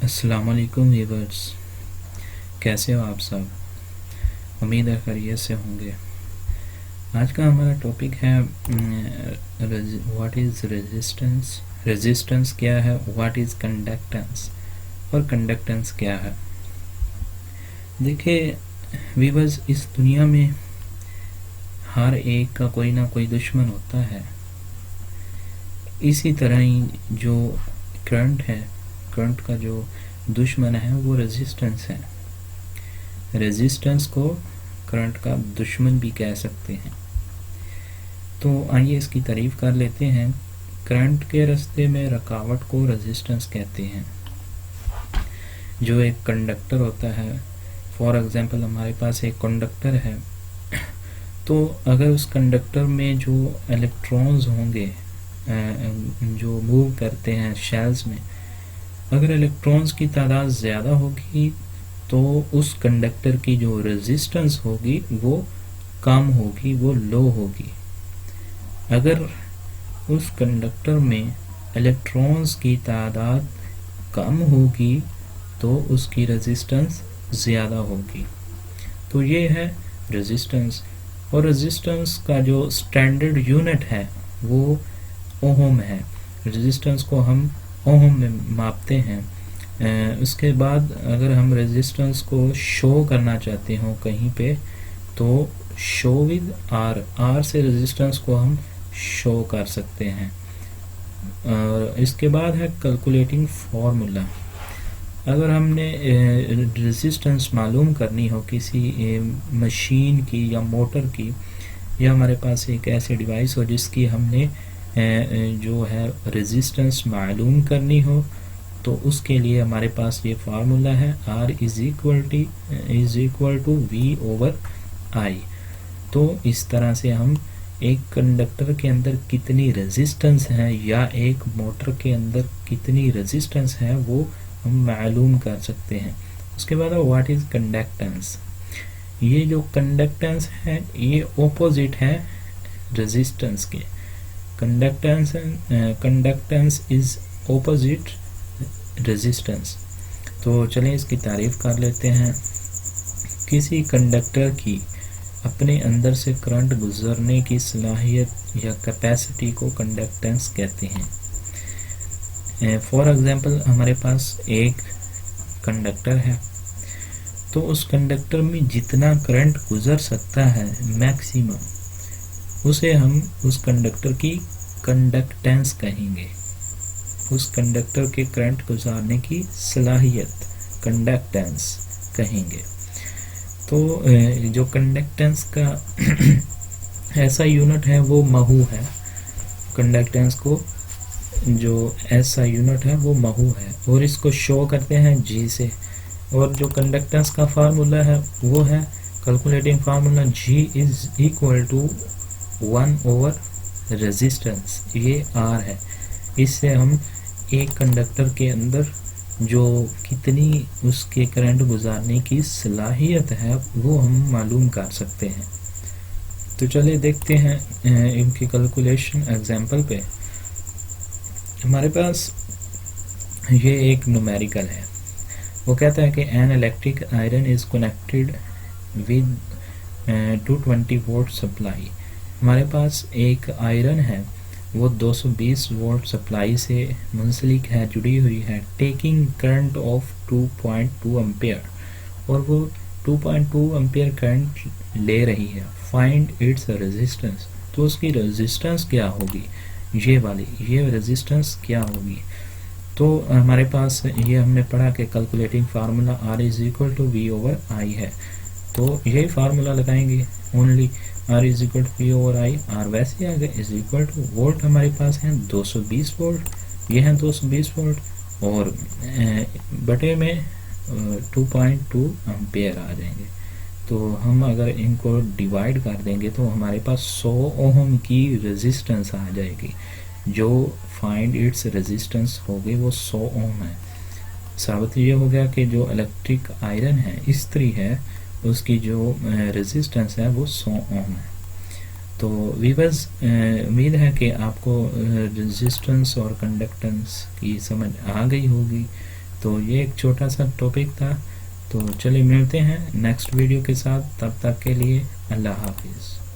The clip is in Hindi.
अस्सलाम वालेकुम व्यूअर्स, कैसे हो आप सब। उम्मीद है खैरियत से होंगे। आज का हमारा टॉपिक है व्हाट इज़ रेजिस्टेंस, रेजिस्टेंस क्या है, व्हाट इज़ कंडक्टेंस और कंडक्टेंस क्या है। देखिए व्यूअर्स, इस दुनिया में हर एक का कोई ना कोई दुश्मन होता है। इसी तरह ही जो करंट है, करंट का जो दुश्मन है वो रेजिस्टेंस है। रेजिस्टेंस को करंट का दुश्मन भी कह सकते हैं। तो आइए इसकी तारीफ कर लेते हैं। करंट के रास्ते में रुकावट को रेजिस्टेंस कहते हैं। जो एक कंडक्टर होता है, फॉर एग्जांपल हमारे पास एक कंडक्टर है, तो अगर उस कंडक्टर में जो इलेक्ट्रॉन्स होंगे जो मूव करते हैं शेल्स में, अगर इलेक्ट्रॉन्स की तादाद ज़्यादा होगी तो उस कंडक्टर की जो रेजिस्टेंस होगी वो कम होगी, वो लो होगी। अगर उस कंडक्टर में इलेक्ट्रॉन्स की तादाद कम होगी तो उसकी रेजिस्टेंस ज़्यादा होगी। तो ये है रेजिस्टेंस। और रेजिस्टेंस का जो स्टैंडर्ड यूनिट है वो ओहम है। रेजिस्टेंस को हम ओहम में मापते हैं। उसके बाद अगर हम रेजिस्टेंस को शो करना चाहते हो कहीं पे, तो शो विद आर, आर से रेजिस्टेंस को हम शो कर सकते हैं। और इसके बाद है कैलकुलेटिंग फार्मूला। अगर हमने रेजिस्टेंस मालूम करनी हो किसी मशीन की या मोटर की, या हमारे पास एक ऐसी डिवाइस हो जिसकी हमने जो है रेजिस्टेंस मालूम करनी हो, तो उसके लिए हमारे पास ये फार्मूला है R is equal to V over I। तो इस तरह से हम एक कंडक्टर के अंदर कितनी रेजिस्टेंस है या एक मोटर के अंदर कितनी रेजिस्टेंस है वो हम मालूम कर सकते हैं। उसके बाद व्हाट इज कंडक्टेंस। ये जो कंडक्टेंस है ये ऑपोजिट है रेजिस्टेंस के। Conductance is opposite resistance. तो चलिए इसकी तारीफ कर लेते हैं। किसी कंडक्टर की अपने अंदर से करंट गुजरने की सलाहियत या कैपेसिटी को कंडक्टेंस कहते हैं। फॉर एग्जांपल हमारे पास एक कंडक्टर है, तो उस कंडक्टर में जितना करंट गुजर सकता है मैक्सिमम, उसे हम उस कंडक्टर की कंडक्टेंस कहेंगे। उस कंडक्टर के करंट गुजारने की सलाहियत कंडक्टेंस कहेंगे। तो जो कंडक्टेंस का ऐसा यूनिट है वो महू है। कंडक्टेंस को जो ऐसा यूनिट है वो महू है, और इसको शो करते हैं G से। और जो कंडक्टेंस का फार्मूला है वो है calculating formula G is equal to 1 over resistance, ये R है। इससे हम एक कंडक्टर के अंदर जो कितनी उसके करंट गुजारने की सलाहियत है वो हम मालूम कर सकते हैं। तो चलिए देखते हैं इनकी कैलकुलेशन एग्जांपल पे। हमारे पास ये एक न्यूमेरिकल है। वो कहता है कि an electric iron is connected with 220 volt supply. हमारे पास एक आयरन है, वो 220 वोल्ट सप्लाई से मुंसलिक है, जुड़ी हुई है, टेकिंग करंट ऑफ 2.2 एम्पियर, और वो 2.2 एम्पियर करंट ले रही है। Find its resistance. तो उसकी रेजिस्टेंस क्या होगी, ये वाली, ये रेजिस्टेंस क्या होगी। तो हमारे पास ये हमने पढ़ा कि calculating formula R is equal to V over I है। तो यही फार्मूला लगाएंगे, only R is equal to V over I। R वैसे आ गए इज इक्वल टू वोल्ट हमारे पास हैं 220 वोल्ट, ये हैं 220 वोल्ट, और बटे में 2.2 एम्पियर आ जाएंगे। तो हम अगर इनको डिवाइड कर देंगे तो हमारे पास 100 ओहम की रेजिस्टेंस आ जाएगी। जो फाइंड इट्स रेजिस्टेंस होगी वो 100 ओम है। साबित ये हो गया कि जो इलेक्ट्रिक आयरन है, इस्त्री है, उसकी जो रेजिस्टेंस है वो 100 ओम है। तो वीवर्स, उम्मीद है कि आपको रेजिस्टेंस और कंडक्टेंस की समझ आ गई होगी। तो ये एक छोटा सा टॉपिक था। तो चलिए मिलते हैं नेक्स्ट वीडियो के साथ, तब तक के लिए अल्लाह हाफिज़।